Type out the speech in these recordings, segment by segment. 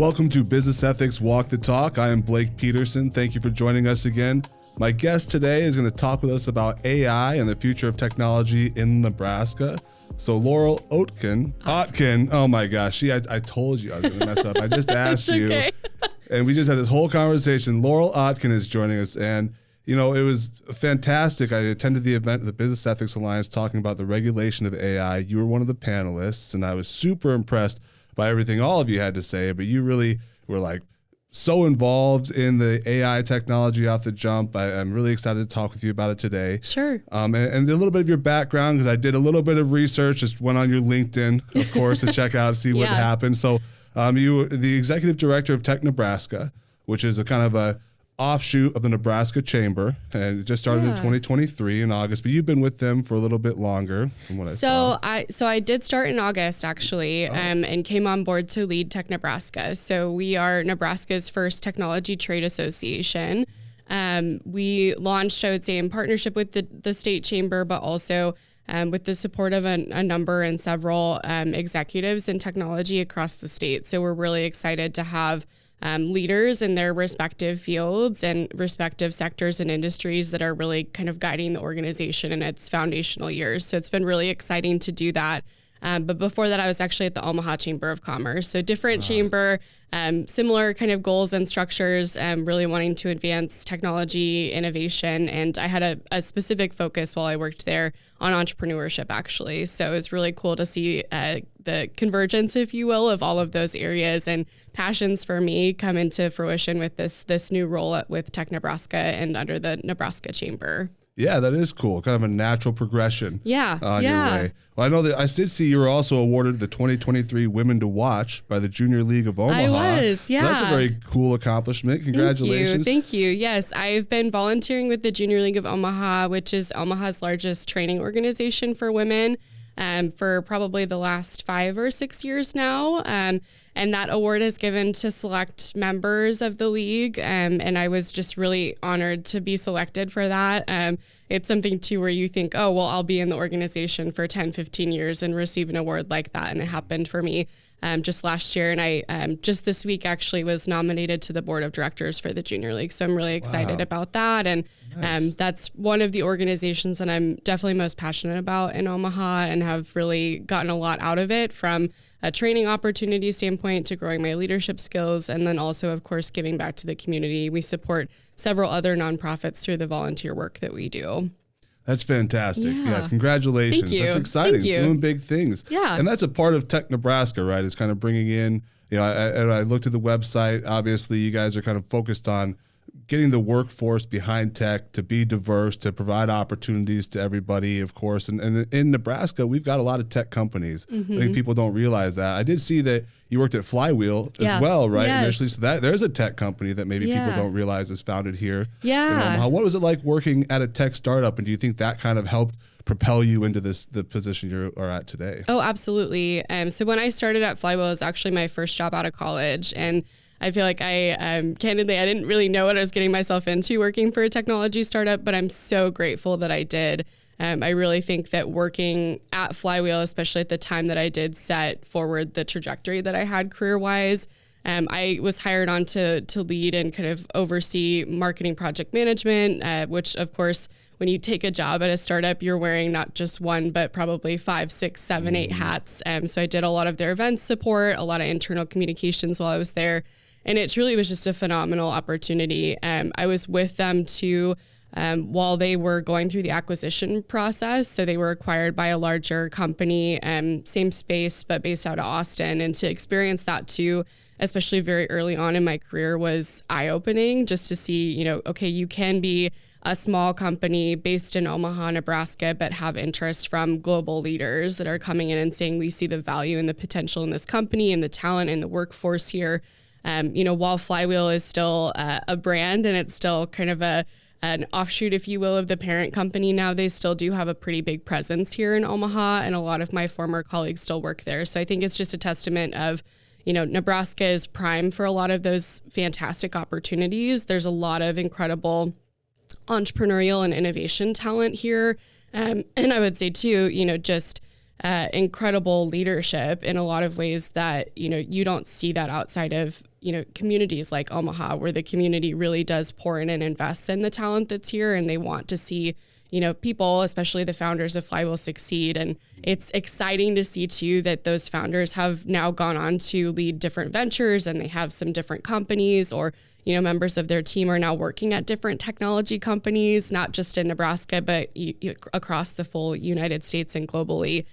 Welcome to Business Ethics Walk the Talk. I am Blake Peterson. Thank you for joining us again. My guest today is going to talk with us about AI and the future of technology in Nebraska. So Laurel Oetken, oh my gosh, I told you I was going to mess up. I just asked you, and we just had this whole conversation. Laurel Oetken is joining us, and you know, it was fantastic. I attended the event at the Business Ethics Alliance talking about the regulation of AI. You were one of the panelists, and I was super impressed by everything all of you had to say, but you really were like so involved in the AI technology off the jump. I'm really excited to talk with you about it today. Sure. And a little bit of your background, because I did a little bit of research, just went on your LinkedIn, of course, to check out, see what happened. So you were the executive director of Tech Nebraska, which is a kind of a offshoot of the Nebraska Chamber, and it just started in 2023 in August, but you've been with them for a little bit longer from what I saw. So I did start in August actually, and came on board to lead Tech Nebraska. So we are Nebraska's first technology trade association. We launched, I would say, in partnership with the state chamber, but also with the support of a number and several executives in technology across the state. So we're really excited to have leaders in their respective fields and respective sectors and industries that are really kind of guiding the organization in its foundational years. So it's been really exciting to do that. But before that, I was actually at the Omaha Chamber of Commerce. So different chamber, similar kind of goals and structures, really wanting to advance technology, innovation. And I had a specific focus while I worked there on entrepreneurship, actually. So it was really cool to see the convergence, if you will, of all of those areas and passions for me come into fruition with this new role with Tech Nebraska and under the Nebraska Chamber. Yeah, that is cool. Kind of a natural progression on your way. Well, I know that I did see you were also awarded the 2023 Women to Watch by the Junior League of Omaha. I was, yeah. So that's a very cool accomplishment. Congratulations. Thank you. Yes, I've been volunteering with the Junior League of Omaha, which is Omaha's largest training organization for women, for probably the last 5 or 6 years now. And that award is given to select members of the league. And I was just really honored to be selected for that. It's something too where you think, oh, well, I'll be in the organization for 10, 15 years and receive an award like that. And it happened for me just last year. And I just this week actually was nominated to the board of directors for the Junior League. So I'm really excited about that. And that's one of the organizations that I'm definitely most passionate about in Omaha and have really gotten a lot out of it, from a training opportunity standpoint to growing my leadership skills. And then also, of course, giving back to the community. We support several other nonprofits through the volunteer work that we do. That's fantastic. Yeah, congratulations. Thank you. That's exciting. Doing big things. Yeah. And that's a part of Tech Nebraska, right? It's kind of bringing in, you know, I looked at the website. Obviously, you guys are kind of focused on getting the workforce behind tech to be diverse, to provide opportunities to everybody, of course. And in Nebraska, we've got a lot of tech companies. I think people don't realize that. I did see that you worked at Flywheel as well, right? Yes. Initially, so there's a tech company that maybe people don't realize is founded here. Yeah. What was it like working at a tech startup? And do you think that kind of helped propel you into the position you are at today? Oh, absolutely. So when I started at Flywheel, it was actually my first job out of college. And I feel like candidly, I didn't really know what I was getting myself into working for a technology startup, but I'm so grateful that I did. I really think that working at Flywheel, especially at the time that I did, set forward the trajectory that I had career-wise. I was hired on to lead and kind of oversee marketing project management, which of course, when you take a job at a startup, you're wearing not just one, but probably 5, 6, 7, 8 hats. So I did a lot of their events support, a lot of internal communications while I was there. And it truly was just a phenomenal opportunity. I was with them too while they were going through the acquisition process. So they were acquired by a larger company, same space, but based out of Austin. And to experience that too, especially very early on in my career, was eye-opening, just to see, you know, okay, you can be a small company based in Omaha, Nebraska, but have interest from global leaders that are coming in and saying, we see the value and the potential in this company and the talent and the workforce here. You know, while Flywheel is still a brand and it's still kind of an offshoot, if you will, of the parent company now, they still do have a pretty big presence here in Omaha, and a lot of my former colleagues still work there. So I think it's just a testament of, you know, Nebraska is prime for a lot of those fantastic opportunities. There's a lot of incredible entrepreneurial and innovation talent here. And I would say too, you know, just incredible leadership in a lot of ways that, you know, you don't see that outside of communities like Omaha, where the community really does pour in and invest in the talent that's here, and they want to see, people, especially the founders of Flywheel, succeed. And it's exciting to see too that those founders have now gone on to lead different ventures, and they have some different companies, or members of their team are now working at different technology companies, not just in Nebraska, but across the full United States and globally.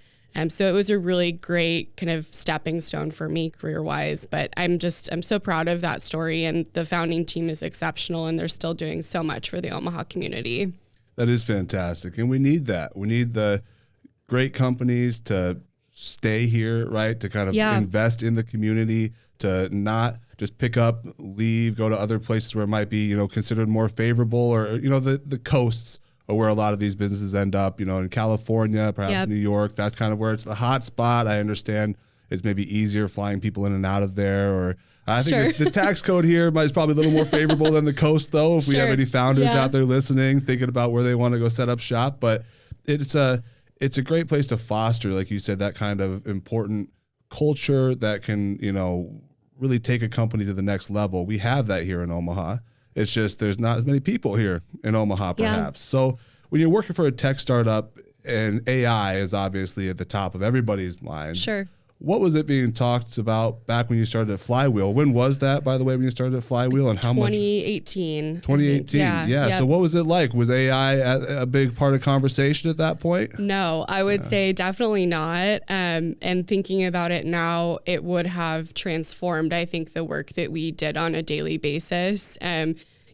So it was a really great kind of stepping stone for me career-wise. But I'm so proud of that story, and the founding team is exceptional, and they're still doing so much for the Omaha community. That is fantastic. And we need that. We need the great companies to stay here, right? To kind of invest in the community, to not just pick up, leave, go to other places where it might be, considered more favorable, or, the coasts are where a lot of these businesses end up, in California, perhaps New York. That's kind of where it's the hot spot. I understand it's maybe easier flying people in and out of there, or I think the tax code here is probably a little more favorable than the coast, though, if we have any founders out there listening, thinking about where they want to go set up shop. But it's a great place to foster, like you said, that kind of important culture that can, really take a company to the next level. We have that here in Omaha. It's just there's not as many people here in Omaha, perhaps. So when you're working for a tech startup, and AI is obviously at the top of everybody's mind. Sure. What was it being talked about back when you started at Flywheel? When was that, by the way, when you started at Flywheel, and how 2018, much? 2018. Yeah. So what was it like? Was AI a big part of conversation at that point? No, I would say definitely not. And thinking about it now, it would have transformed, I think, the work that we did on a daily basis.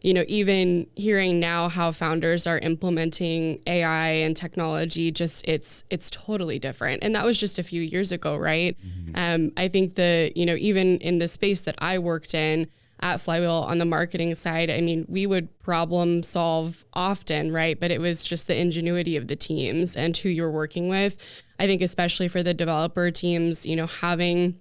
Even hearing now how founders are implementing AI and technology, it's totally different. And that was just a few years ago, right? Mm-hmm. I think even in the space that I worked in at Flywheel on the marketing side, we would problem solve often, right? But it was just the ingenuity of the teams and who you're working with. I think especially for the developer teams, having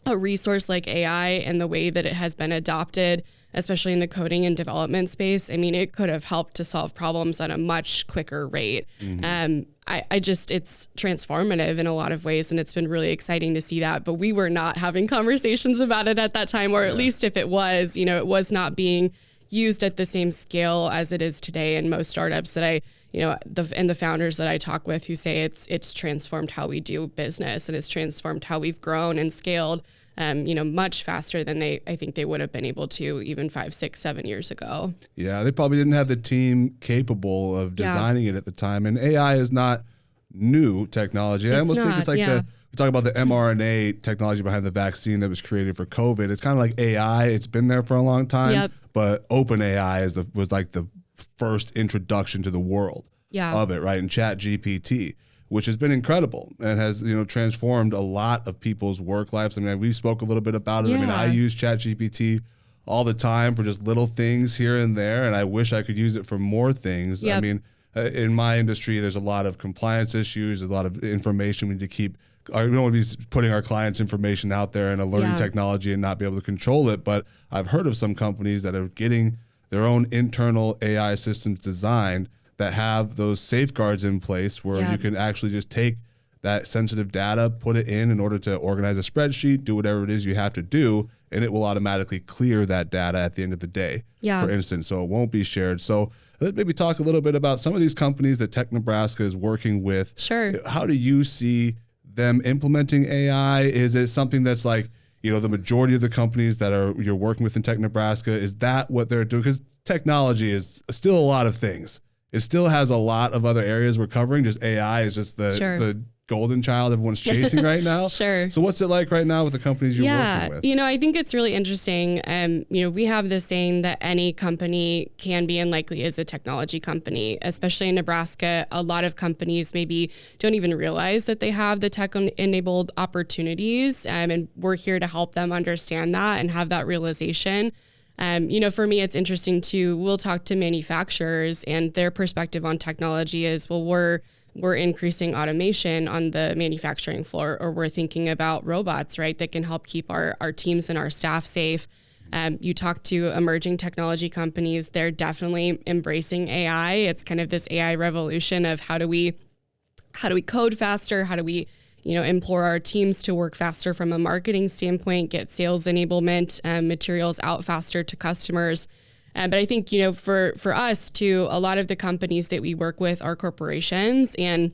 a resource like AI and the way that it has been adopted, especially in the coding and development space, it could have helped to solve problems at a much quicker rate. Mm-hmm. It's transformative in a lot of ways, and it's been really exciting to see that. But we were not having conversations about it at that time, or at least if it was, it was not being used at the same scale as it is today. And most startups that the founders that I talk with who say it's transformed how we do business, and it's transformed how we've grown and scaled, much faster than I think they would have been able to even 5, 6, 7 years ago. Yeah, they probably didn't have the team capable of designing it at the time. And AI is not new technology. I almost think it's like we talk about the mRNA technology behind the vaccine that was created for COVID. It's kind of like AI. It's been there for a long time, but OpenAI was like the first introduction to the world of it, right? And ChatGPT, which has been incredible and has, transformed a lot of people's work lives. We spoke a little bit about it. I use ChatGPT all the time for just little things here and there, and I wish I could use it for more things. In my industry, there's a lot of compliance issues, a lot of information we need to keep. We don't want to be putting our clients' information out there in a learning technology and not be able to control it. But I've heard of some companies that are getting their own internal AI systems designed that have those safeguards in place where you can actually just take that sensitive data, put it in order to organize a spreadsheet, do whatever it is you have to do, and it will automatically clear that data at the end of the day, for instance, so it won't be shared. So let's maybe talk a little bit about some of these companies that Tech Nebraska is working with. Sure. How do you see them implementing AI? Is it something that's like, the majority of the companies that you're working with in Tech Nebraska, is that what they're doing? Because technology is still a lot of things. It still has a lot of other areas we're covering. Just AI is just the golden child everyone's chasing right now. Sure. So what's it like right now with the companies you're working with? I think it's really interesting. We have this saying that any company can be and likely is a technology company, especially in Nebraska. A lot of companies maybe don't even realize that they have the tech-enabled opportunities, and we're here to help them understand that and have that realization. For me, it's interesting too. We'll talk to manufacturers, and their perspective on technology is, well, we're increasing automation on the manufacturing floor, or we're thinking about robots, right, that can help keep our teams and our staff safe. You talk to emerging technology companies, they're definitely embracing AI. It's kind of this AI revolution of how do we code faster? How do we implore our teams to work faster from a marketing standpoint, get sales enablement materials out faster to customers. But I think, for us too, a lot of the companies that we work with are corporations, and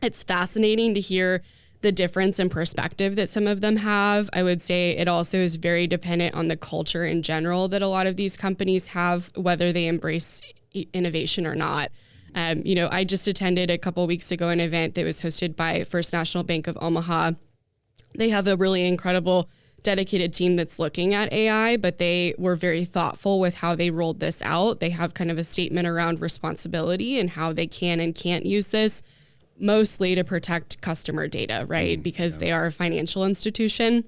it's fascinating to hear the difference in perspective that some of them have. I would say it also is very dependent on the culture in general that a lot of these companies have, whether they embrace innovation or not. I just attended a couple of weeks ago an event that was hosted by First National Bank of Omaha. They have a really incredible dedicated team that's looking at AI, but they were very thoughtful with how they rolled this out. They have kind of a statement around responsibility and how they can and can't use this, mostly to protect customer data, right? Because they are a financial institution.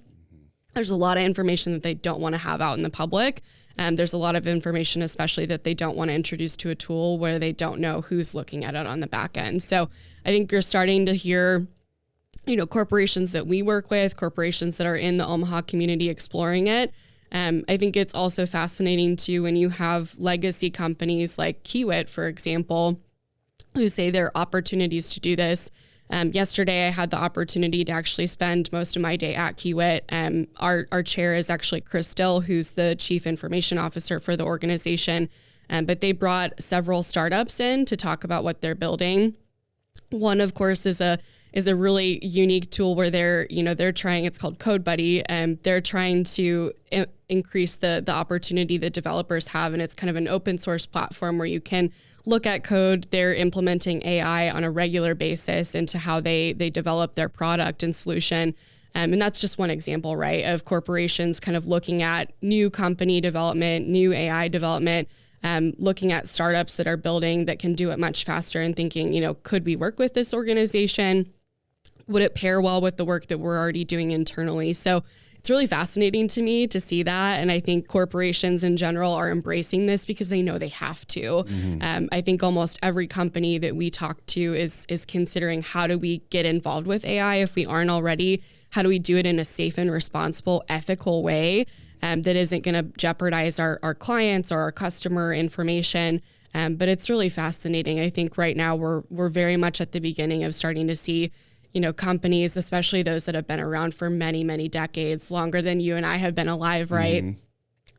There's a lot of information that they don't want to have out in the public. There's a lot of information, especially that they don't want to introduce to a tool where they don't know who's looking at it on the back end. So I think you're starting to hear, corporations that we work with, corporations that are in the Omaha community exploring it. I think it's also fascinating too when you have legacy companies like Kiewit, for example, who say there are opportunities to do this. Yesterday, I had the opportunity to actually spend most of my day at Kiewit. Our chair is actually Chris Dill, who's the chief information officer for the organization. But they brought several startups in to talk about what they're building. One, of course, is a really unique tool where they're trying, it's called Code Buddy, and they're trying to increase the opportunity that developers have. And it's kind of an open source platform where you can look at code. They're implementing AI on a regular basis into how they develop their product and solution. And that's just one example, right, of corporations kind of looking at new company development, new AI development, looking at startups that are building that can do it much faster and thinking, could we work with this organization? Would it pair well with the work that we're already doing internally? So it's really fascinating to me to see that. And I think corporations in general are embracing this because they know they have to. Mm-hmm. I think almost every company that we talk to is considering, how do we get involved with AI if we aren't already? How do we do it in a safe and responsible, ethical way that isn't going to jeopardize our clients or our customer information? But it's really fascinating. I think right now we're very much at the beginning of starting to see companies, especially those that have been around for many, many decades, longer than you and I have been alive, right? Mm-hmm.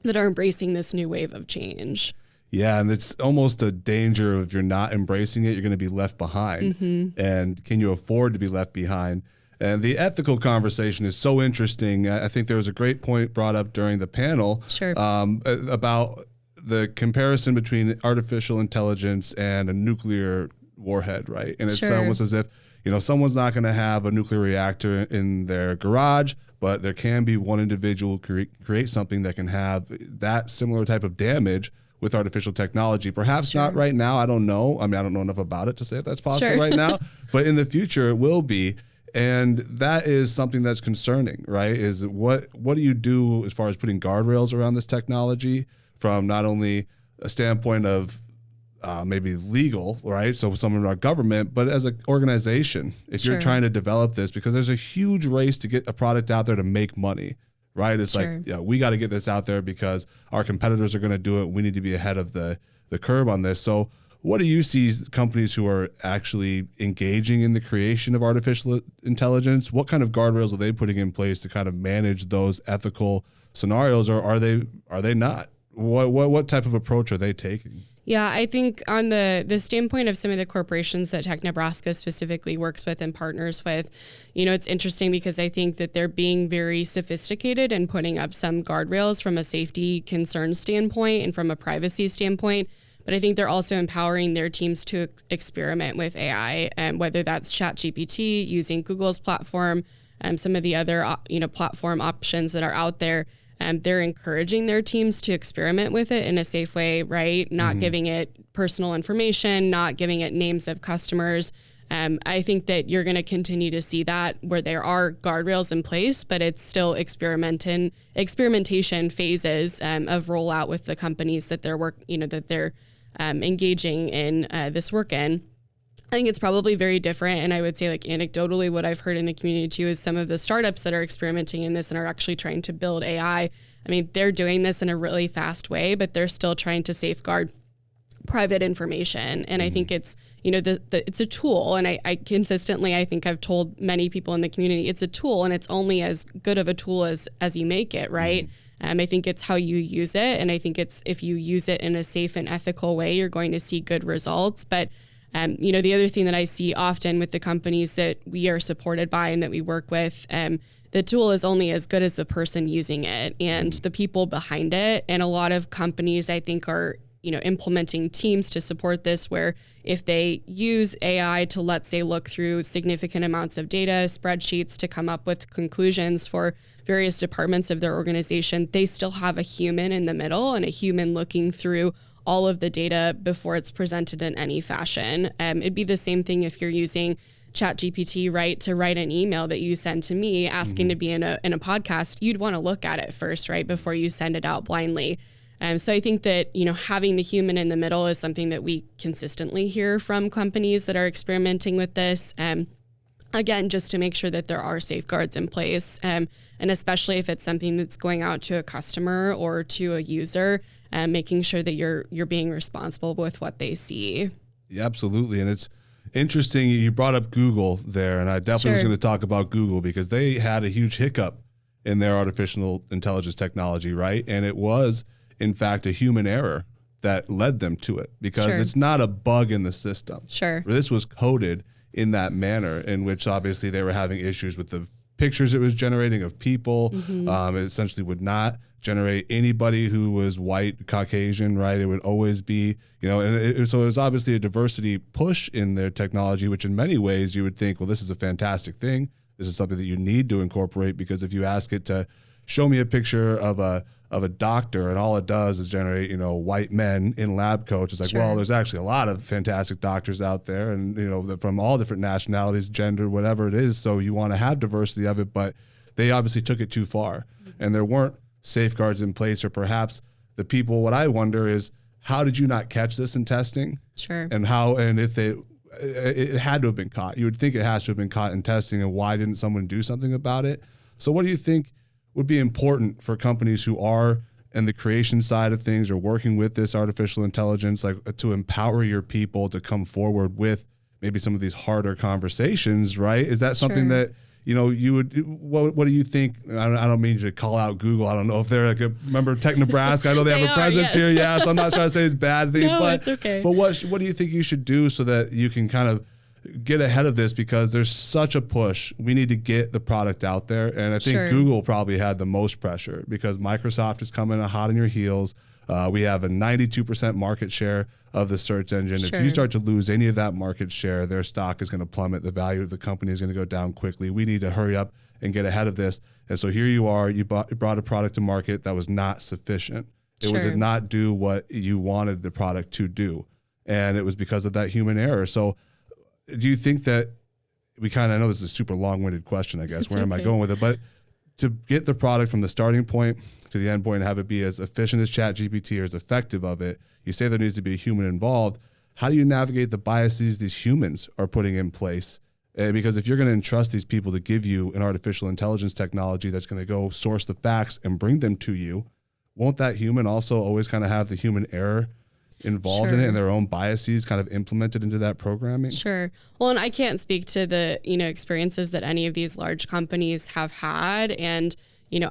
That are embracing this new wave of change. Yeah. And it's almost a danger of, if you're not embracing it, you're going to be left behind. Mm-hmm. And can you afford to be left behind? And the ethical conversation is so interesting. I think there was a great point brought up during the panel. Sure. About the comparison between artificial intelligence and a nuclear warhead, right? And it's almost as if, someone's not going to have a nuclear reactor in their garage, but there can be one individual create something that can have that similar type of damage with artificial technology. Perhaps not right now. I don't know. I don't know enough about it to say if that's possible right now, but in the future it will be. And that is something that's concerning, right? Is what do you do as far as putting guardrails around this technology from not only a standpoint of maybe legal, right? So someone in our government, but as an organization, if you're trying to develop this, because there's a huge race to get a product out there to make money, right? It's like, we got to get this out there because our competitors are going to do it. We need to be ahead of the curve on this. So what do you see companies who are actually engaging in the creation of artificial intelligence? What kind of guardrails are they putting in place to kind of manage those ethical scenarios, or are they not? What type of approach are they taking? Yeah, I think on the standpoint of some of the corporations that Tech Nebraska specifically works with and partners with, it's interesting because I think that they're being very sophisticated and putting up some guardrails from a safety concern standpoint and from a privacy standpoint. But I think they're also empowering their teams to experiment with AI, and whether that's ChatGPT, using Google's platform, some of the other platform options that are out there. They're encouraging their teams to experiment with it in a safe way, right? Not giving it personal information, not giving it names of customers. I think that you're going to continue to see that where there are guardrails in place, but it's still experimentation phases of rollout with the companies that they're engaging in this work in. I think it's probably very different. And I would say, like, anecdotally, what I've heard in the community too is some of the startups that are experimenting in this and are actually trying to build AI. I mean, they're doing this in a really fast way, but they're still trying to safeguard private information. And I think it's, it's a tool. And I consistently, I think I've told many people in the community, it's a tool and it's only as good of a tool as you make it, right? I think it's how you use it. And I think it's, if you use it in a safe and ethical way, you're going to see good results. But, the other thing that I see often with the companies that we are supported by and that we work with, the tool is only as good as the person using it and the people behind it. And a lot of companies, I think, are implementing teams to support this, where if they use AI to, let's say, look through significant amounts of data, spreadsheets to come up with conclusions for various departments of their organization, they still have a human in the middle and a human looking through all of the data before it's presented in any fashion. It'd be the same thing if you're using ChatGPT, right, to write an email that you send to me asking to be in a podcast. You'd want to look at it first, right, before you send it out blindly. So I think that, having the human in the middle is something that we consistently hear from companies that are experimenting with this. Again, just to make sure that there are safeguards in place. And especially if it's something that's going out to a customer or to a user, making sure that you're being responsible with what they see. Yeah, absolutely. And it's interesting. You brought up Google there, and I definitely was going to talk about Google because they had a huge hiccup in their artificial intelligence technology, right? And it was, in fact, a human error that led them to it because it's not a bug in the system. This was coded in that manner in which obviously they were having issues with the pictures it was generating of people. It essentially would not generate anybody who was white, Caucasian, right? It would always be, so it was obviously a diversity push in their technology, which in many ways you would think, well, this is a fantastic thing. This is something that you need to incorporate because if you ask it to show me a picture of a doctor and all it does is generate, white men in lab coats. It's like, well, there's actually a lot of fantastic doctors out there and, from all different nationalities, gender, whatever it is. So you want to have diversity of it, but they obviously took it too far and there weren't safeguards in place, or perhaps the people, what I wonder is, how did you not catch this in testing? And if it had to have been caught. You would think it has to have been caught in testing, and why didn't someone do something about it? So what do you think would be important for companies who are in the creation side of things or working with this artificial intelligence, like to empower your people to come forward with maybe some of these harder conversations, right? Is that something that, you would, what do you think? I don't mean to call out Google. I don't know if they're remember Tech Nebraska? I know they have a presence here. Yeah. So I'm not trying to say it's a bad thing, but it's okay. But what do you think you should do so that you can kind of get ahead of this, because there's such a push. We need to get the product out there. And I think Google probably had the most pressure because Microsoft is coming hot on your heels. We have a 92% market share of the search engine. If you start to lose any of that market share, their stock is going to plummet. The value of the company is going to go down quickly. We need to hurry up and get ahead of this. And so here you are, you brought a product to market that was not sufficient. It did not do what you wanted the product to do. And it was because of that human error. So do you think that I know this is a super long-winded question, I guess. Where am I going with it? But to get the product from the starting point to the end point and have it be as efficient as ChatGPT or as effective of it, you say there needs to be a human involved. How do you navigate the biases these humans are putting in place? Because if you're going to entrust these people to give you an artificial intelligence technology that's going to go source the facts and bring them to you, won't that human also always kind of have the human error involved in it and their own biases kind of implemented into that programming? Well, and I can't speak to the, experiences that any of these large companies have had. And,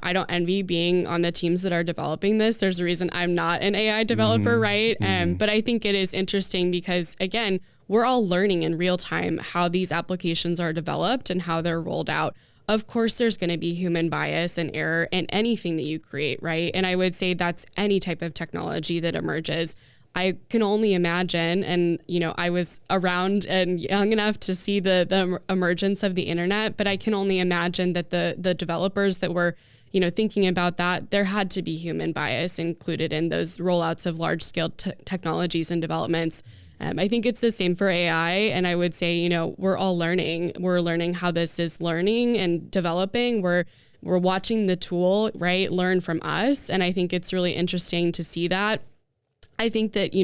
I don't envy being on the teams that are developing this. There's a reason I'm not an AI developer, right? But I think it is interesting because, again, we're all learning in real time how these applications are developed and how they're rolled out. Of course, there's going to be human bias and error in anything that you create, right? And I would say that's any type of technology that emerges. I can only imagine, and I was around and young enough to see the emergence of the internet, but I can only imagine that the developers that were thinking about that, there had to be human bias included in those rollouts of large scale technologies and developments. I think it's the same for AI, and I would say we're all learning. We're learning how this is learning and developing. We're watching the tool, right, learn from us, and I think it's really interesting to see that. I think that,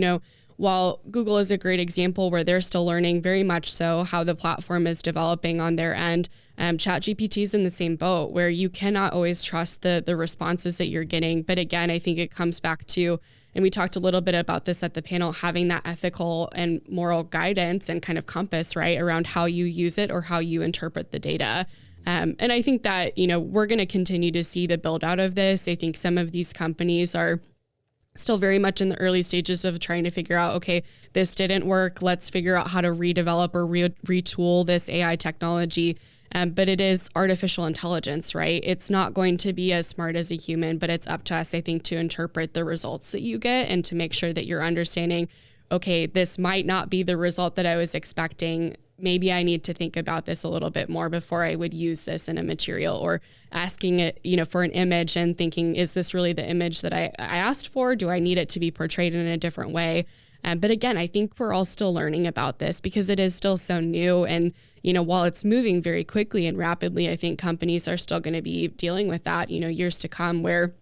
while Google is a great example where they're still learning very much so how the platform is developing on their end, ChatGPT is in the same boat where you cannot always trust the responses that you're getting. But again, I think it comes back to and we talked a little bit about this at the panel, having that ethical and moral guidance and kind of compass, right, around how you use it or how you interpret the data. And I think that, we're going to continue to see the build out of this. I think some of these companies are still very much in the early stages of trying to figure out, okay, this didn't work. Let's figure out how to redevelop or retool this AI technology. But it is artificial intelligence, right? It's not going to be as smart as a human, but it's up to us, I think, to interpret the results that you get and to make sure that you're understanding, okay, this might not be the result that I was expecting. Maybe I need to think about this a little bit more before I would use this in a material, or asking it, for an image and thinking, is this really the image that I asked for? Do I need it to be portrayed in a different way? But again, I think we're all still learning about this because it is still so new. And, while it's moving very quickly and rapidly, I think companies are still going to be dealing with that, years to come, where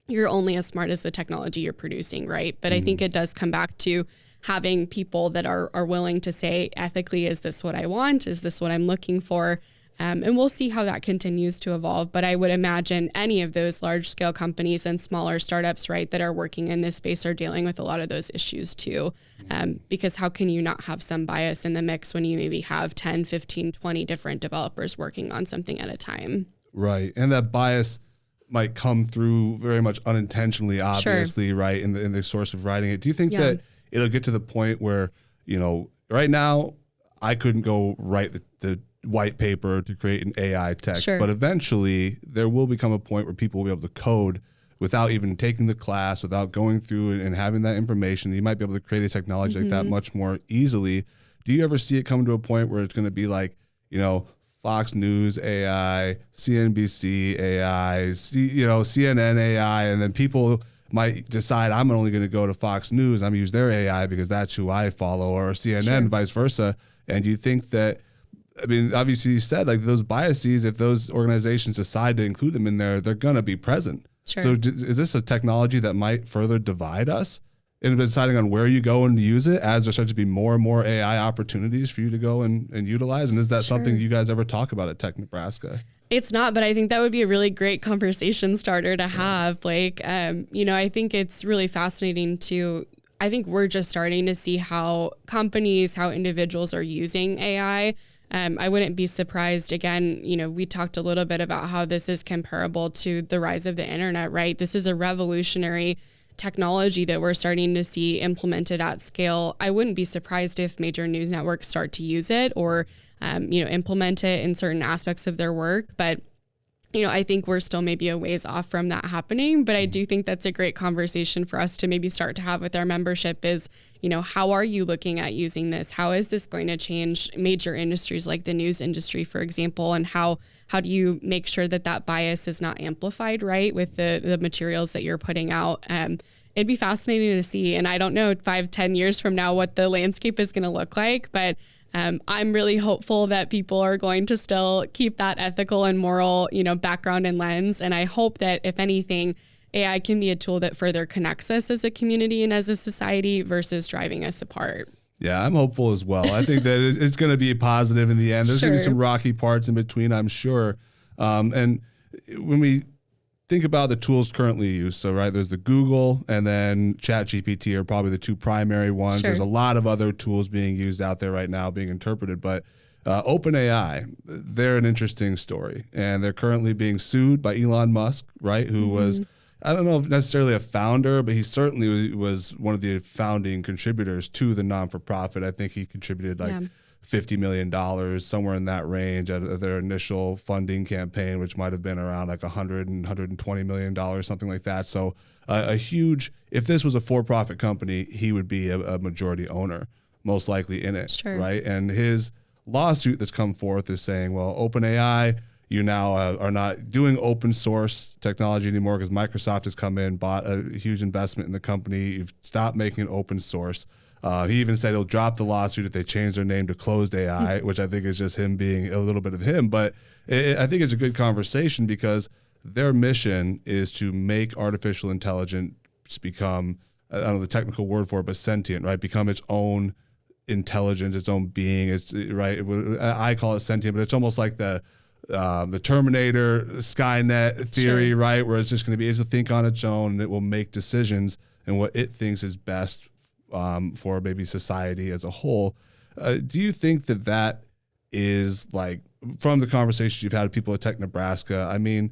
you're only as smart as the technology you're producing, right? But I think it does come back to having people that are willing to say ethically, is this what I want? Is this what I'm looking for? And we'll see how that continues to evolve. But I would imagine any of those large scale companies and smaller startups, right, that are working in this space are dealing with a lot of those issues too. Because how can you not have some bias in the mix when you maybe have 10, 15, 20 different developers working on something at a time? Right. And that bias might come through very much unintentionally, obviously, right, in the source of writing it. Do you think that it'll get to the point where, right now I couldn't go write the white paper to create an AI tech, but eventually there will become a point where people will be able to code without even taking the class, without going through and having that information. You might be able to create a technology like that much more easily. Do you ever see it come to a point where it's going to be like, Fox News AI, CNBC AI, CNN AI, and then people might decide I'm only going to go to Fox News, I'm going to use their AI because that's who I follow, or CNN, vice versa. And do you think that, obviously you said like those biases, if those organizations decide to include them in there, they're going to be present. So is this a technology that might further divide us in deciding on where you go and use it, as there starts to be more and more AI opportunities for you to go and utilize? And is that something you guys ever talk about at Tech Nebraska? It's not, but I think that would be a really great conversation starter to have, Blake. I think it's really fascinating I think we're just starting to see how companies, how individuals are using AI. I wouldn't be surprised. Again, we talked a little bit about how this is comparable to the rise of the internet, right? This is a revolutionary technology that we're starting to see implemented at scale. I wouldn't be surprised if major news networks start to use it or, implement it in certain aspects of their work. But I think we're still maybe a ways off from that happening, but I do think that's a great conversation for us to maybe start to have with our membership is, how are you looking at using this? How is this going to change major industries like the news industry, for example? And how do you make sure that bias is not amplified, right, with the materials that you're putting out? It'd be fascinating to see. And I don't know 5-10 years from now what the landscape is going to look like, but I'm really hopeful that people are going to still keep that ethical and moral, background and lens. And I hope that if anything, AI can be a tool that further connects us as a community and as a society versus driving us apart. Yeah, I'm hopeful as well. I think that it's going to be positive in the end. There's going to be some rocky parts in between, I'm sure. And when we think about the tools currently used, so right, there's the Google and then ChatGPT are probably the two primary ones. There's a lot of other tools being used out there right now being interpreted, but OpenAI, they're an interesting story, and they're currently being sued by Elon Musk, right, who was, I don't know if necessarily a founder, but he certainly was one of the founding contributors to the non-for-profit. I think he contributed $50 million, somewhere in that range, out of their initial funding campaign, which might have been around like $120 million, something like that. So a huge, if this was a for-profit company, he would be a majority owner, most likely in it, right? And his lawsuit that's come forth is saying, well, OpenAI, you now are not doing open source technology anymore because Microsoft has come in, bought a huge investment in the company. You've stopped making it open source. He even said he'll drop the lawsuit if they change their name to Closed AI, which I think is just him being a little bit of him. But I think it's a good conversation because their mission is to make artificial intelligence become, I don't know the technical word for it, but sentient, right? Become its own intelligence, its own being. It's right. I call it sentient, but it's almost like the Terminator, Skynet theory, right? Where it's just going to be able to think on its own and it will make decisions. and what it thinks is best for maybe society as a whole. Do you think that that is, like, from the conversations you've had with people at Tech Nebraska, I mean,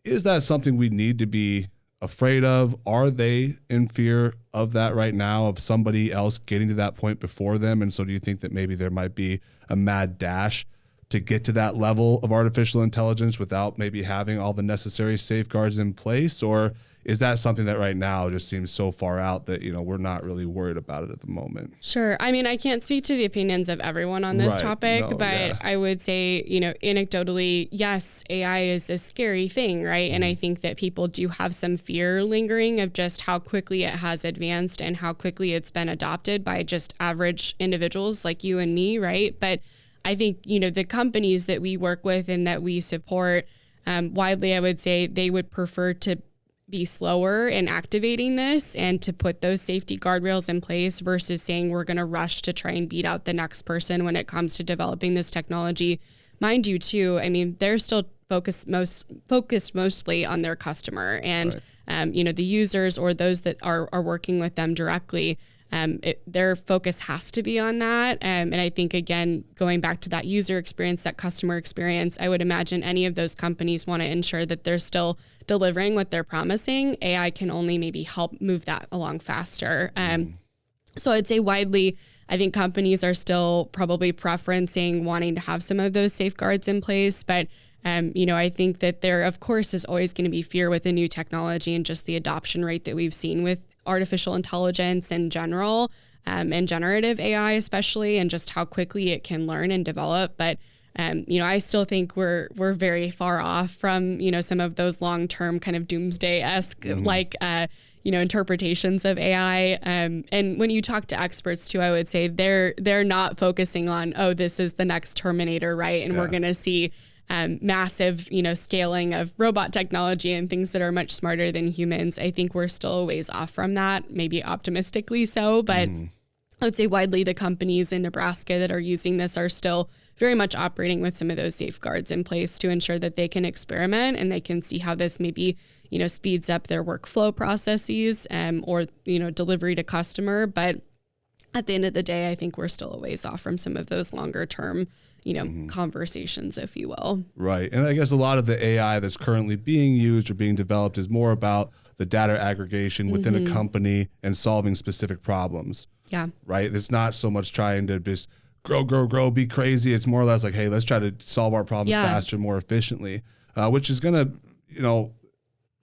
is that something we need to be afraid of? Are they in fear of that right now, of somebody else getting to that point before them? And so do you think that maybe there might be a mad dash to get to that level of artificial intelligence without maybe having all the necessary safeguards in place? Or is that something that right now just seems so far out that, you know, we're not really worried about it at the moment? Sure. I mean, I can't speak to the opinions of everyone on this topic, but I would say, you know, anecdotally, yes, AI is a scary thing, right? And I think that people do have some fear lingering of just how quickly it has advanced and how quickly it's been adopted by just average individuals like you and me, right? But I think, you know, the companies that we work with and that we support, widely, I would say they would prefer to be slower in activating this and to put those safety guardrails in place versus saying we're going to rush to try and beat out the next person when it comes to developing this technology. Mind you, too, I mean, they're still focused mostly on their customer and, you know, the users or those that are working with them directly. Their focus has to be on that. And I think, again, going back to that user experience, that customer experience, I would imagine any of those companies want to ensure that they're still delivering what they're promising. AI can only maybe help move that along faster. So I'd say widely, I think companies are still probably preferencing wanting to have some of those safeguards in place. But, you know, I think that there, of course, is always going to be fear with the new technology and just the adoption rate that we've seen with artificial intelligence in general, and generative AI especially, and just how quickly it can learn and develop. But, you know, I still think we're very far off from, you know, some of those long-term kind of doomsday-esque, like, you know, interpretations of AI. And when you talk to experts too, I would say they're not focusing on, oh, this is the next Terminator, right? And we're going to see massive, you know, scaling of robot technology and things that are much smarter than humans. I think we're still a ways off from that, maybe optimistically so, but I would say widely the companies in Nebraska that are using this are still very much operating with some of those safeguards in place to ensure that they can experiment and they can see how this maybe, you know, speeds up their workflow processes, or, you know, delivery to customer. But at the end of the day, I think we're still a ways off from some of those longer term, you know, conversations, if you will. Right. And I guess a lot of the AI that's currently being used or being developed is more about the data aggregation within a company and solving specific problems. Yeah. Right. It's not so much trying to just grow, be crazy. It's more or less like, hey, let's try to solve our problems faster, more efficiently, which is going to, you know,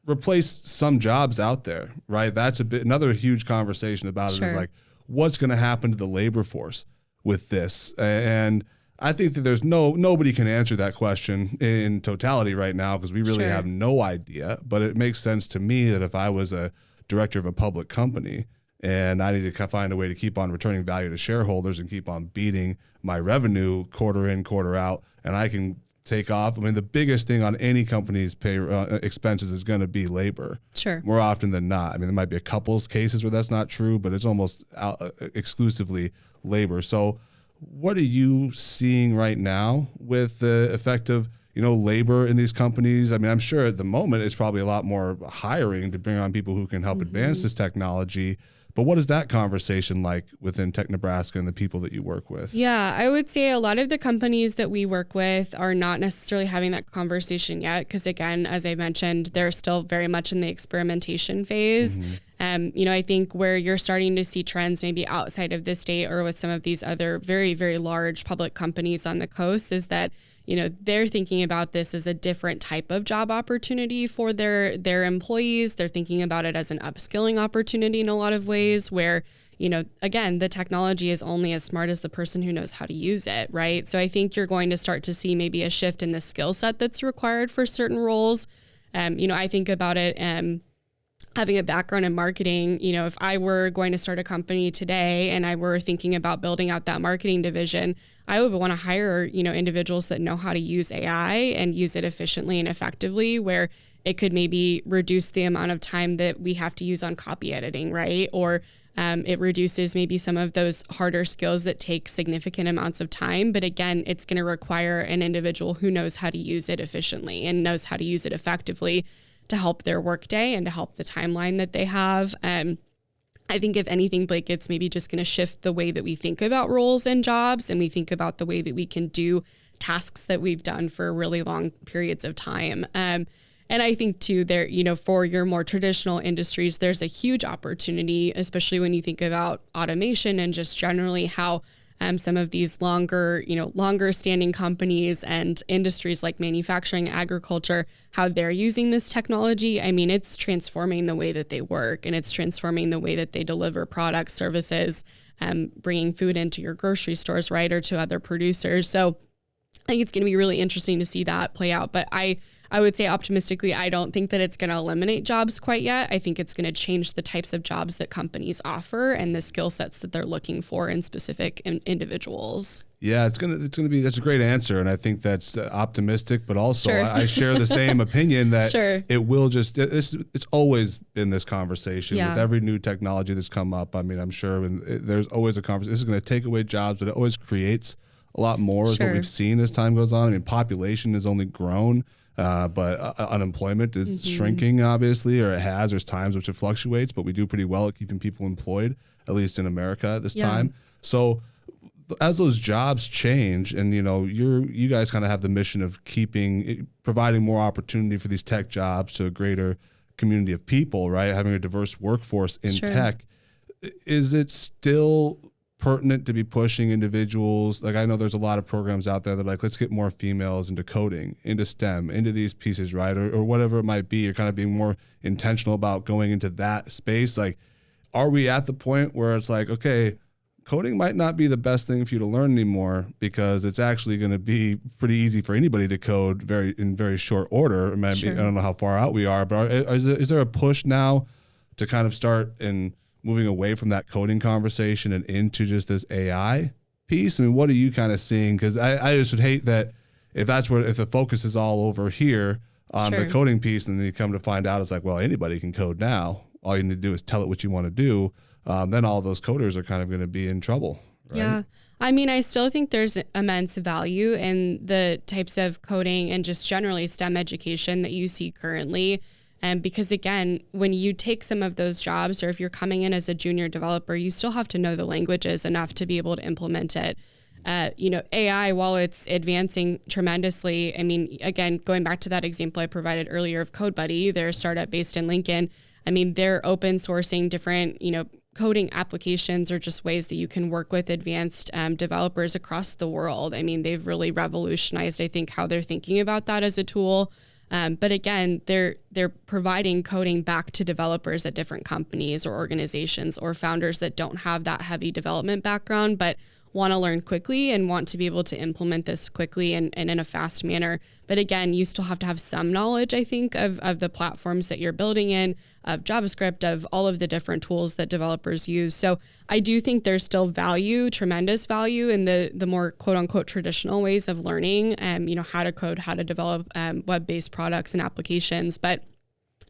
replace some jobs out there. Right. That's another huge conversation about it is like, what's going to happen to the labor force with this? And I think that there's nobody can answer that question in totality right now because we really have no idea. But it makes sense to me that if I was a director of a public company and I need to find a way to keep on returning value to shareholders and keep on beating my revenue quarter in, quarter out, and I can take off. I mean, the biggest thing on any company's pay expenses is going to be labor. Sure. More often than not. I mean, there might be a couple of cases where that's not true, but it's almost exclusively labor. So what are you seeing right now with the effect of, you know, labor in these companies? I mean, I'm sure at the moment it's probably a lot more hiring to bring on people who can help advance this technology. But what is that conversation like within Tech Nebraska and the people that you work with? Yeah, I would say a lot of the companies that we work with are not necessarily having that conversation yet. Because again, as I mentioned, they're still very much in the experimentation phase. You know, I think where you're starting to see trends maybe outside of the state or with some of these other very, very large public companies on the coast is that, you know, they're thinking about this as a different type of job opportunity for their employees. They're thinking about it as an upskilling opportunity in a lot of ways where, you know, again, the technology is only as smart as the person who knows how to use it, right? So I think you're going to start to see maybe a shift in the skill set that's required for certain roles. You know, I think about it, having a background in marketing, you know, if I were going to start a company today and I were thinking about building out that marketing division, I would want to hire, you know, individuals that know how to use AI and use it efficiently and effectively, where it could maybe reduce the amount of time that we have to use on copy editing, right? Or it reduces maybe some of those harder skills that take significant amounts of time. But again, it's going to require an individual who knows how to use it efficiently and knows how to use it effectively to help their workday and to help the timeline that they have. I think if anything, Blake, it's maybe just going to shift the way that we think about roles and jobs, and we think about the way that we can do tasks that we've done for really long periods of time. And I think too, there, for your more traditional industries, there's a huge opportunity, especially when you think about automation and just generally how some of these longer standing companies and industries like manufacturing, agriculture, how they're using this technology. I mean, it's transforming the way that they work, and it's transforming the way that they deliver products, services, bringing food into your grocery stores, right, or to other producers. So I think it's going to be really interesting to see that play out. But I would say optimistically, I don't think that it's going to eliminate jobs quite yet. I think it's going to change the types of jobs that companies offer and the skill sets that they're looking for in specific individuals. Yeah, it's gonna be, that's a great answer, and I think that's optimistic, but also Sure. I share the same opinion that Sure. it will it's always been this conversation Yeah. with every new technology that's come up. I mean, I'm sure there's always a conversation. This is going to take away jobs, but it always creates a lot more. Is what Sure. we've seen as time goes on. I mean, population has only grown. But unemployment is shrinking, obviously, or it has. There's times which it fluctuates, but we do pretty well at keeping people employed, at least in America at this time. So as those jobs change, and you guys kind of have the mission of providing more opportunity for these tech jobs to a greater community of people, right? Having a diverse workforce in Sure. tech. Is it still pertinent to be pushing individuals? Like, I know there's a lot of programs out there that are like, let's get more females into coding, into STEM, into these pieces, right? Or whatever it might be. You're kind of being more intentional about going into that space. Like, are we at the point where it's like, okay, coding might not be the best thing for you to learn anymore because it's actually going to be pretty easy for anybody to code in very short order. Maybe, Sure. I don't know how far out we are, but is there a push now to kind of start moving away from that coding conversation and into just this AI piece? I mean, what are you kind of seeing? Because I just would hate that if the focus is all over here on Sure. the coding piece, and then you come to find out it's like, well, anybody can code now. All you need to do is tell it what you want to do. Then all those coders are kind of going to be in trouble. Right? Yeah. I mean, I still think there's immense value in the types of coding and just generally STEM education that you see currently. Because again, when you take some of those jobs, or if you're coming in as a junior developer, you still have to know the languages enough to be able to implement it. AI, while it's advancing tremendously, I mean, again, going back to that example I provided earlier of CodeBuddy, they're a startup based in Lincoln. I mean, they're open sourcing different, coding applications or just ways that you can work with advanced developers across the world. I mean, they've really revolutionized, I think, how they're thinking about that as a tool. But again, they're providing coding back to developers at different companies or organizations or founders that don't have that heavy development background, but want to learn quickly and want to be able to implement this quickly and in a fast manner. But again, you still have to have some knowledge, I think, of the platforms that you're building in, of JavaScript, of all of the different tools that developers use. So I do think there's still value, tremendous value in the more quote unquote traditional ways of learning, how to code, how to develop web-based products and applications. But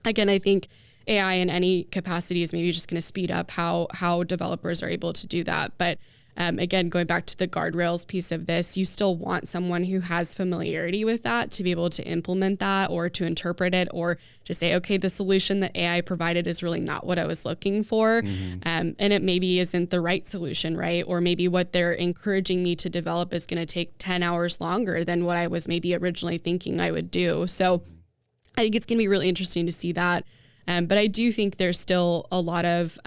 again, I think AI in any capacity is maybe just going to speed up how developers are able to do that. But again, going back to the guardrails piece of this, you still want someone who has familiarity with that to be able to implement that or to interpret it or to say, okay, the solution that AI provided is really not what I was looking for. And it maybe isn't the right solution, right? Or maybe what they're encouraging me to develop is going to take 10 hours longer than what I was maybe originally thinking I would do. So I think it's going to be really interesting to see that. But I do think there's still a lot of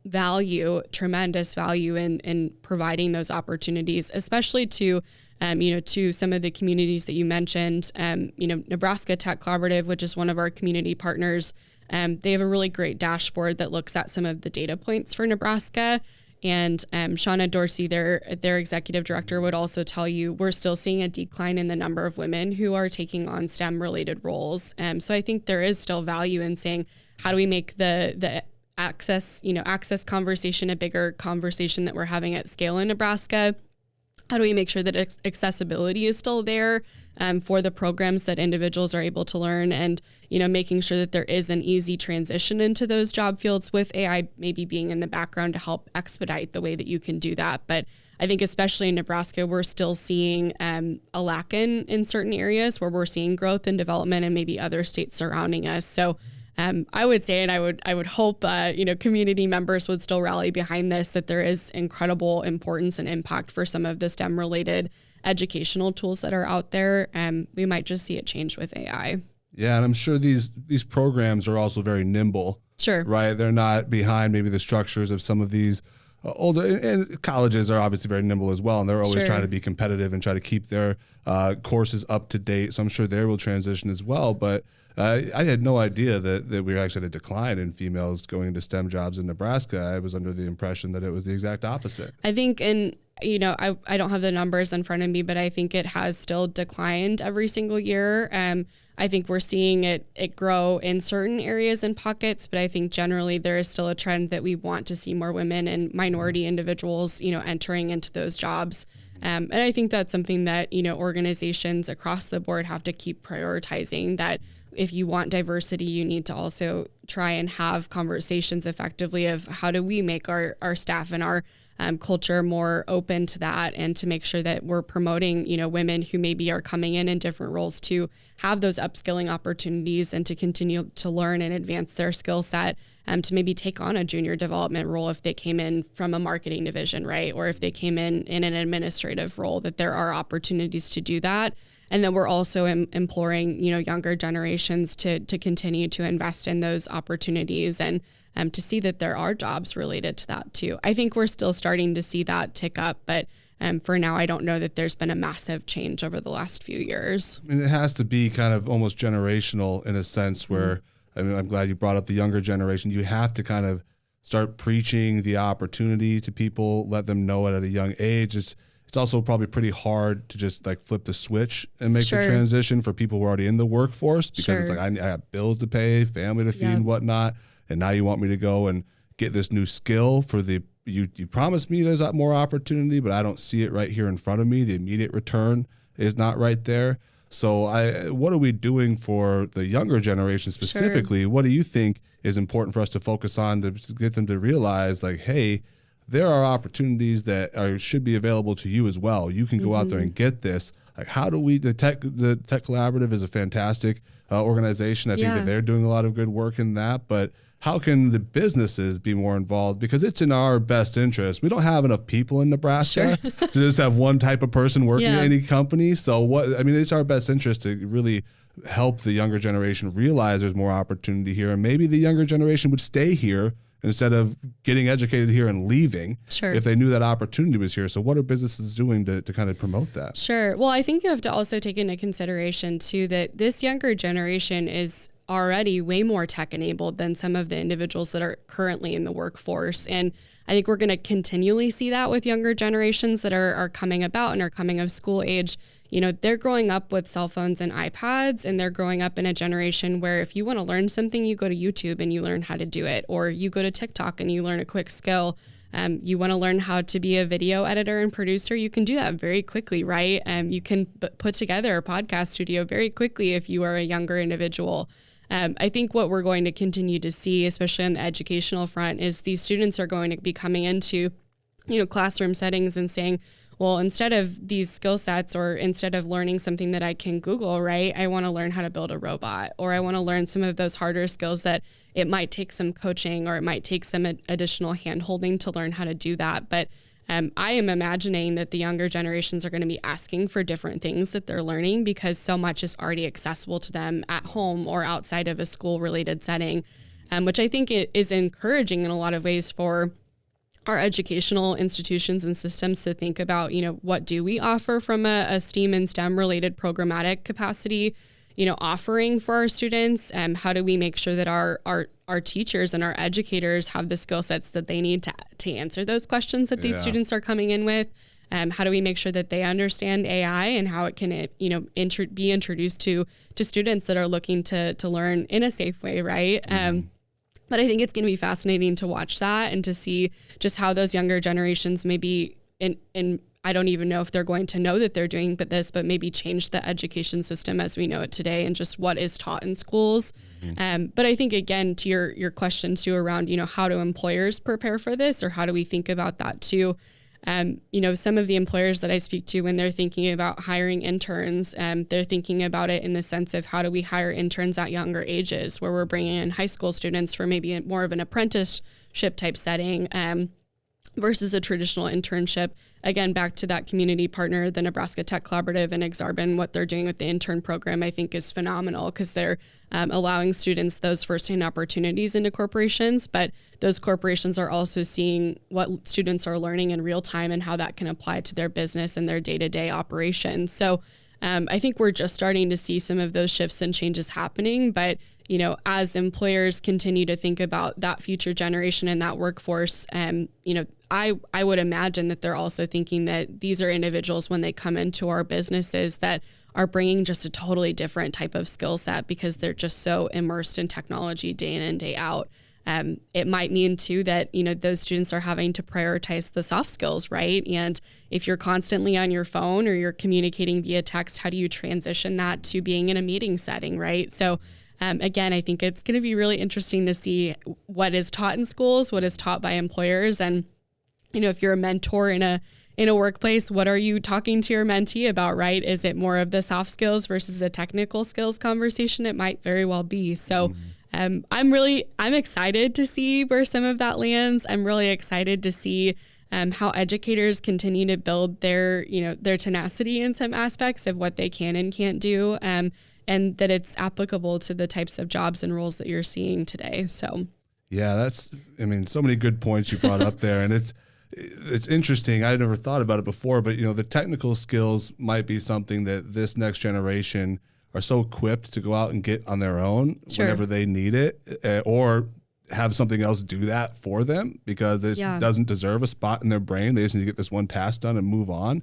value, tremendous value in providing those opportunities, especially to some of the communities that you mentioned. Nebraska Tech Collaborative, which is one of our community partners, they have a really great dashboard that looks at some of the data points for Nebraska. And Shauna Dorsey, their executive director, would also tell you we're still seeing a decline in the number of women who are taking on STEM-related roles. So I think there is still value in saying, how do we make the access conversation a bigger conversation that we're having at scale in Nebraska? How do we make sure that accessibility is still there for the programs that individuals are able to learn, and making sure that there is an easy transition into those job fields with AI maybe being in the background to help expedite the way that you can do that. But I think especially in Nebraska, we're still seeing a lack in certain areas where we're seeing growth and development, and maybe other states surrounding us. So I would say, and I would hope, community members would still rally behind this, that there is incredible importance and impact for some of the STEM related educational tools that are out there. We might just see it change with AI. Yeah, and I'm sure these programs are also very nimble. Sure. Right? They're not behind maybe the structures of some of these older, and colleges are obviously very nimble as well, and they're always trying to be competitive and try to keep their courses up to date. So I'm sure they will transition as well. But I had no idea that we were actually at a decline in females going into STEM jobs in Nebraska. I was under the impression that it was the exact opposite. I think I don't have the numbers in front of me, but I think it has still declined every single year. I think we're seeing it grow in certain areas and pockets, but I think generally there is still a trend that we want to see more women and minority individuals, entering into those jobs. And I think that's something that, organizations across the board have to keep prioritizing, that if you want diversity, you need to also try and have conversations effectively of how do we make our staff and our culture more open to that, and to make sure that we're promoting, women who maybe are coming in different roles to have those upskilling opportunities and to continue to learn and advance their skill set, to maybe take on a junior development role if they came in from a marketing division, right? Or if they came in an administrative role, that there are opportunities to do that. And then we're also imploring, younger generations to continue to invest in those opportunities, and to see that there are jobs related to that too. I think we're still starting to see that tick up, but for now, I don't know that there's been a massive change over the last few years. I mean, it has to be kind of almost generational in a sense where, I'm glad you brought up the younger generation. You have to kind of start preaching the opportunity to people, let them know it at a young age. It's also probably pretty hard to just like flip the switch and make the transition for people who are already in the workforce, because it's like, I have bills to pay, family to feed and whatnot. And now you want me to go and get this new skill for you promised me there's more opportunity, but I don't see it right here in front of me. The immediate return is not right there. So what are we doing for the younger generation specifically? What do you think is important for us to focus on to get them to realize, like, hey, there are opportunities that should be available to you as well. You can go out there and get this. Like, how do we? The Tech Collaborative is a fantastic organization. I think that they're doing a lot of good work in that. But how can the businesses be more involved? Because it's in our best interest. We don't have enough people in Nebraska to just have one type of person working at any company. So it's our best interest to really help the younger generation realize there's more opportunity here, and maybe the younger generation would stay here instead of getting educated here and leaving if they knew that opportunity was here. So what are businesses doing to kind of promote that? Sure. Well, I think you have to also take into consideration too that this younger generation is already way more tech enabled than some of the individuals that are currently in the workforce. And I think we're going to continually see that with younger generations that are coming about and are coming of school age. They're growing up with cell phones and iPads, and they're growing up in a generation where if you want to learn something, you go to YouTube and you learn how to do it, or you go to TikTok and you learn a quick skill. You want to learn how to be a video editor and producer, you can do that very quickly, right? You can put together a podcast studio very quickly if you are a younger individual. I think what we're going to continue to see, especially on the educational front, is these students are going to be coming into, classroom settings and saying, well, instead of these skill sets, or instead of learning something that I can Google, right, I want to learn how to build a robot, or I want to learn some of those harder skills that it might take some coaching, or it might take some additional hand holding to learn how to do that. But I am imagining that the younger generations are going to be asking for different things that they're learning, because so much is already accessible to them at home or outside of a school related setting, which I think it is encouraging in a lot of ways for our educational institutions and systems to think about, what do we offer from a STEAM and STEM related programmatic capacity, offering for our students? How do we make sure that our teachers and our educators have the skill sets that they need to answer those questions that these students are coming in with? How do we make sure that they understand AI and how it can, be introduced to students that are looking to learn in a safe way, right? But I think it's going to be fascinating to watch that and to see just how those younger generations maybe I don't even know if they're going to know that they're doing but maybe change the education system as we know it today and just what is taught in schools. But I think, again, to your question too around, how do employers prepare for this, or how do we think about that too? Some of the employers that I speak to when they're thinking about hiring interns, they're thinking about it in the sense of how do we hire interns at younger ages, where we're bringing in high school students for maybe more of an apprenticeship type setting, versus a traditional internship. Again, back to that community partner, the Nebraska Tech Collaborative and Exarban, what they're doing with the intern program, I think is phenomenal because they're allowing students those firsthand opportunities into corporations, but those corporations are also seeing what students are learning in real time and how that can apply to their business and their day-to-day operations. So I think we're just starting to see some of those shifts and changes happening, but as employers continue to think about that future generation and that workforce, I would imagine that they're also thinking that these are individuals when they come into our businesses that are bringing just a totally different type of skill set because they're just so immersed in technology day in and day out. It might mean too that, those students are having to prioritize the soft skills, right? And if you're constantly on your phone or you're communicating via text, how do you transition that to being in a meeting setting, right? So again, I think it's going to be really interesting to see what is taught in schools, what is taught by employers. And, if you're a mentor in a workplace, what are you talking to your mentee about, right? Is it more of the soft skills versus the technical skills conversation? It might very well be. So I'm excited to see where some of that lands. I'm really excited to see how educators continue to build their tenacity in some aspects of what they can and can't do. And that it's applicable to the types of jobs and roles that you're seeing today. So, yeah, so many good points you brought up there. And it's interesting. I never thought about it before, but the technical skills might be something that this next generation are so equipped to go out and get on their own whenever they need it, or have something else do that for them because it doesn't deserve a spot in their brain. They just need to get this one task done and move on.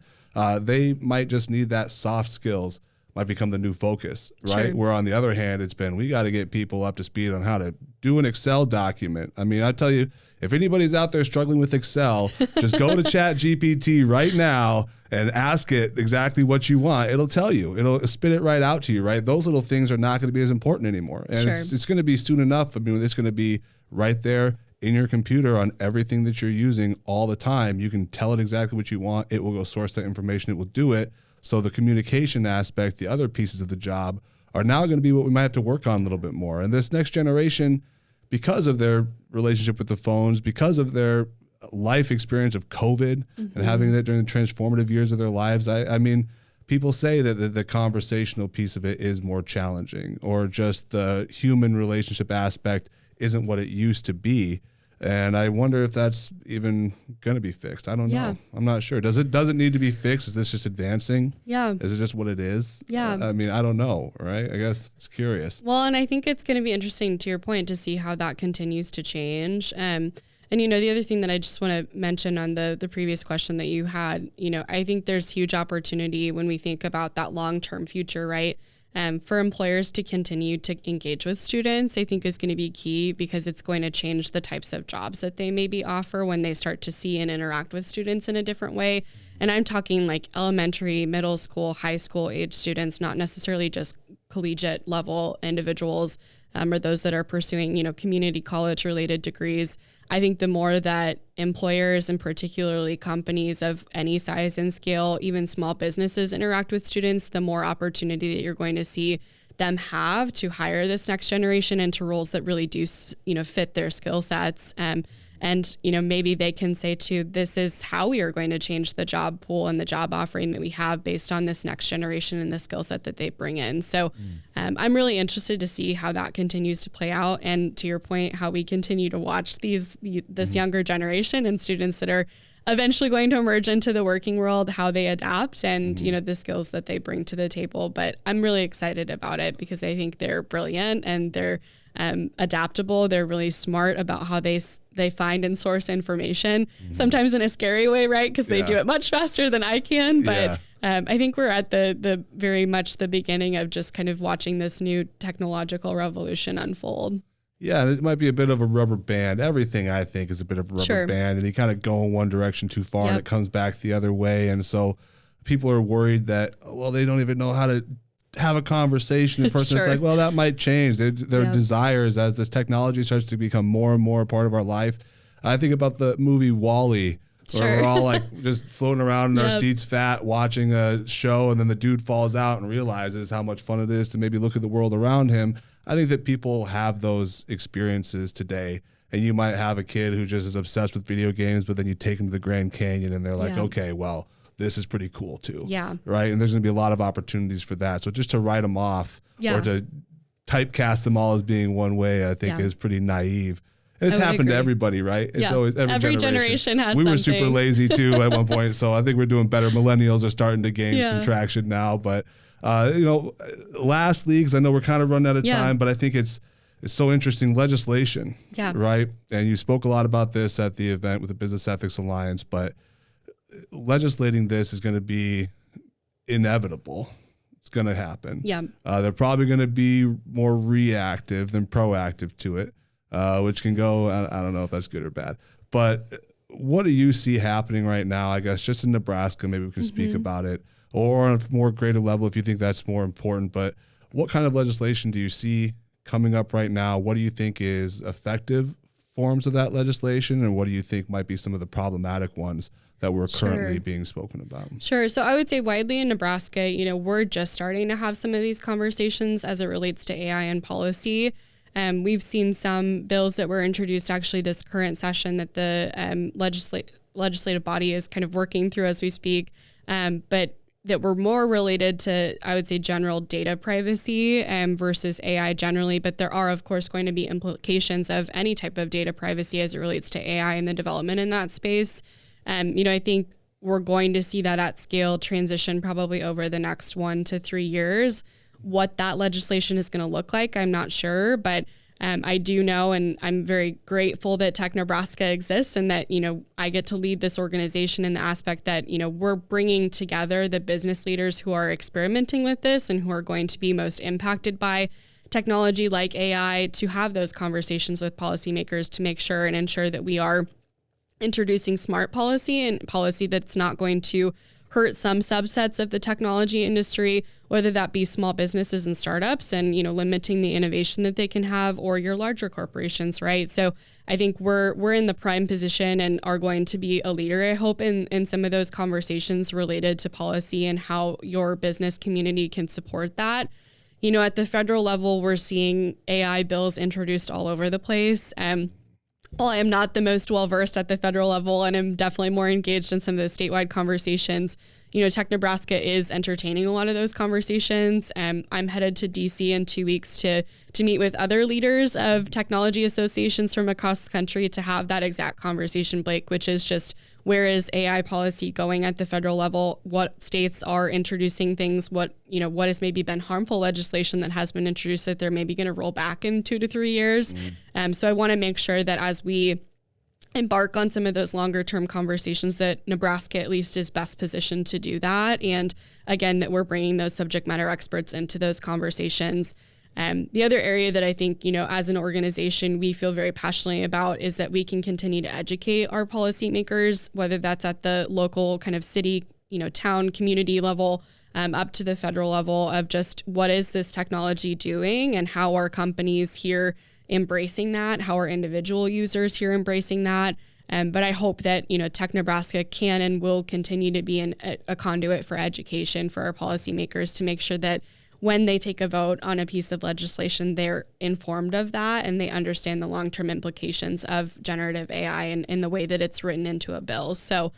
They might just need that soft skills might become the new focus, right? Sure. Where on the other hand, it's been, we got to get people up to speed on how to do an Excel document. I mean, I tell you, if anybody's out there struggling with Excel, just go to Chat GPT right now and ask it exactly what you want. It'll tell you, it'll spit it right out to you, right? Those little things are not going to be as important anymore. And it's going to be soon enough. I mean, it's going to be right there in your computer on everything that you're using all the time. You can tell it exactly what you want. It will go source that information. It will do it. So the communication aspect, the other pieces of the job are now going to be what we might have to work on a little bit more. And this next generation, because of their relationship with the phones, because of their life experience of COVID and having that during the transformative years of their lives, I mean, people say that the conversational piece of it is more challenging, or just the human relationship aspect isn't what it used to be. And I wonder if that's even going to be fixed. I don't know. I'm not sure. Does it need to be fixed? Is this just advancing? Yeah. Is it just what it is? Yeah. I mean, I don't know, right? I guess it's curious. Well, and I think it's going to be interesting, to your point, to see how that continues to change. And, the other thing that I just want to mention on the previous question that you had, I think there's huge opportunity when we think about that long-term future, right? For employers to continue to engage with students, I think is going to be key, because it's going to change the types of jobs that they maybe offer when they start to see and interact with students in a different way. And I'm talking like elementary, middle school, high school age students, not necessarily just collegiate level individuals, or those that are pursuing, community college related degrees. I think the more that employers, and particularly companies of any size and scale, even small businesses, interact with students, the more opportunity that you're going to see them have to hire this next generation into roles that really do, fit their skill sets. And, maybe they can say too, this is how we are going to change the job pool and the job offering that we have based on this next generation and the skill set that they bring in. So I'm really interested to see how that continues to play out. And to your point, how we continue to watch this younger generation and students that are eventually going to emerge into the working world, how they adapt and, the skills that they bring to the table. But I'm really excited about it because I think they're brilliant and they're adaptable. They're really smart about how they find and source information, sometimes in a scary way, right? Because they do it much faster than I can. But I think we're at the very much the beginning of just kind of watching this new technological revolution unfold. Yeah, and it might be a bit of a rubber band. Everything, I think, is a bit of a rubber band, and you kind of go in one direction too far and it comes back the other way. And so people are worried that, well, they don't even know how to have a conversation in person. It's like, well, that might change. Their desires as this technology starts to become more and more a part of our life. I think about the movie WALL-E Or we're all like just floating around in our seats fat watching a show, and then the dude falls out and realizes how much fun it is to maybe look at the world around him. I think that people have those experiences today, and you might have a kid who just is obsessed with video games, but then you take them to the Grand Canyon and they're like, okay, well, this is pretty cool too. Yeah. Right. And there's going to be a lot of opportunities for that. So just to write them off or to typecast them all as being one way, I think is pretty naive. And it's happened to everybody, right? It's always every generation has something. We were super lazy too at one point. So I think we're doing better. Millennials are starting to gain some traction now. But, lastly, because I know we're kind of running out of time, but I think it's so interesting. Legislation, right? And you spoke a lot about this at the event with the Business Ethics Alliance, but legislating this is going to be inevitable. It's going to happen. Yeah. They're probably going to be more reactive than proactive to it, which can go, I don't know if that's good or bad, but what do you see happening right now? I guess just in Nebraska, maybe we can speak about it, or on a more greater level if you think that's more important. But what kind of legislation do you see coming up right now? What do you think is effective forms of that legislation, and what do you think might be some of the problematic ones that we're currently being spoken about? Sure. So I would say widely in Nebraska, we're just starting to have some of these conversations as it relates to AI and policy. We've seen some bills that were introduced actually this current session that the legislative body is kind of working through as we speak, but that were more related to, I would say, general data privacy versus AI generally. But there are, of course, going to be implications of any type of data privacy as it relates to AI and the development in that space. I think we're going to see that at scale transition probably over the next 1 to 3 years. What that legislation is going to look like, I'm not sure, but I do know, and I'm very grateful that Tech Nebraska exists and that, I get to lead this organization in the aspect that, we're bringing together the business leaders who are experimenting with this and who are going to be most impacted by technology like AI to have those conversations with policymakers to make sure and ensure that we are introducing smart policy and policy that's not going to hurt some subsets of the technology industry, whether that be small businesses and startups and, limiting the innovation that they can have, or your larger corporations, right? So I think we're in the prime position and are going to be a leader, I hope, in some of those conversations related to policy and how your business community can support that. At the federal level, we're seeing AI bills introduced all over the place. While I am not the most well-versed at the federal level and I'm definitely more engaged in some of the statewide conversations, Tech Nebraska is entertaining a lot of those conversations. I'm headed to DC in 2 weeks to meet with other leaders of technology associations from across the country to have that exact conversation, Blake, which is just where is AI policy going at the federal level? What states are introducing things? What has maybe been harmful legislation that has been introduced that they're maybe going to roll back in 2 to 3 years? So I want to make sure that as we embark on some of those longer term conversations that Nebraska at least is best positioned to do that. And again, that we're bringing those subject matter experts into those conversations. The other area that I think, as an organization, we feel very passionately about is that we can continue to educate our policymakers, whether that's at the local kind of city, town, community level, up to the federal level of just what is this technology doing and how are companies here embracing that, how are individual users here embracing that. But I hope that, Tech Nebraska can and will continue to be a conduit for education for our policymakers to make sure that when they take a vote on a piece of legislation, they're informed of that and they understand the long-term implications of generative AI and in the way that it's written into a bill. So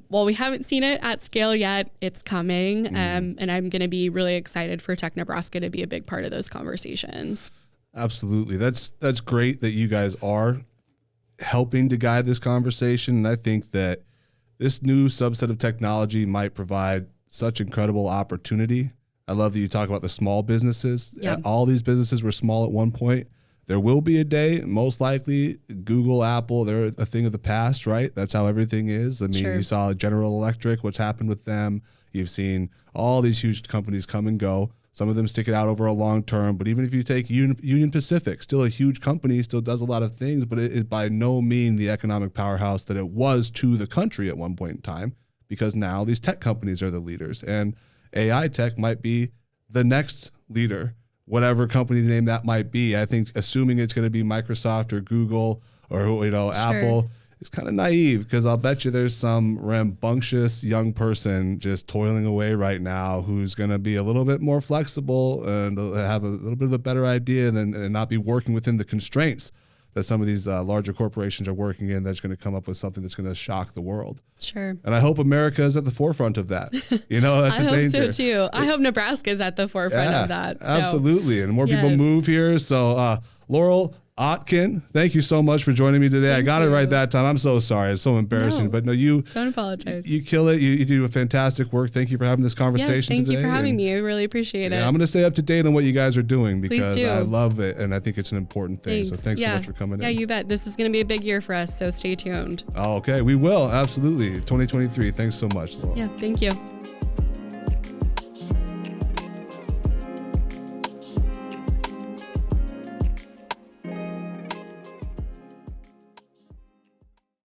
while we haven't seen it at scale yet, it's coming. And I'm going to be really excited for Tech Nebraska to be a big part of those conversations. Absolutely. That's great that you guys are helping to guide this conversation. And I think that this new subset of technology might provide such incredible opportunity. I love that you talk about the small businesses. Yeah. All these businesses were small at one point. There will be a day, most likely, Google, Apple, they're a thing of the past, right? That's how everything is. I mean, You saw General Electric, what's happened with them. You've seen all these huge companies come and go. Some of them stick it out over a long term. But even if you take Union Pacific, still a huge company, still does a lot of things, but it is by no means the economic powerhouse that it was to the country at one point in time, because now these tech companies are the leaders. And AI tech might be the next leader, whatever company name that might be. I think assuming it's going to be Microsoft or Google or Apple, is kind of naive, because I'll bet you there's some rambunctious young person just toiling away right now who's going to be a little bit more flexible and have a little bit of a better idea and not be working within the constraints that some of these larger corporations are working in, that's going to come up with something that's going to shock the world. Sure. And I hope America is at the forefront of that. That's I a danger. hope so too. I hope Nebraska is at the forefront of that. So. Absolutely. And more people move here. So Laurel Oetken, thank you so much for joining me today. I got it right that time. I'm so sorry. It's so embarrassing. But no, you don't apologize. You kill it. You do a fantastic work. Thank you for having this conversation today. Thank you for having me. I really appreciate it. I'm going to stay up to date on what you guys are doing, because I love it, and I think it's an important thing. So thanks so much for coming in. Yeah, you bet. This is going to be a big year for us, so stay tuned. Okay, we will. Absolutely. 2023. Thanks so much, Laurel. Yeah, thank you.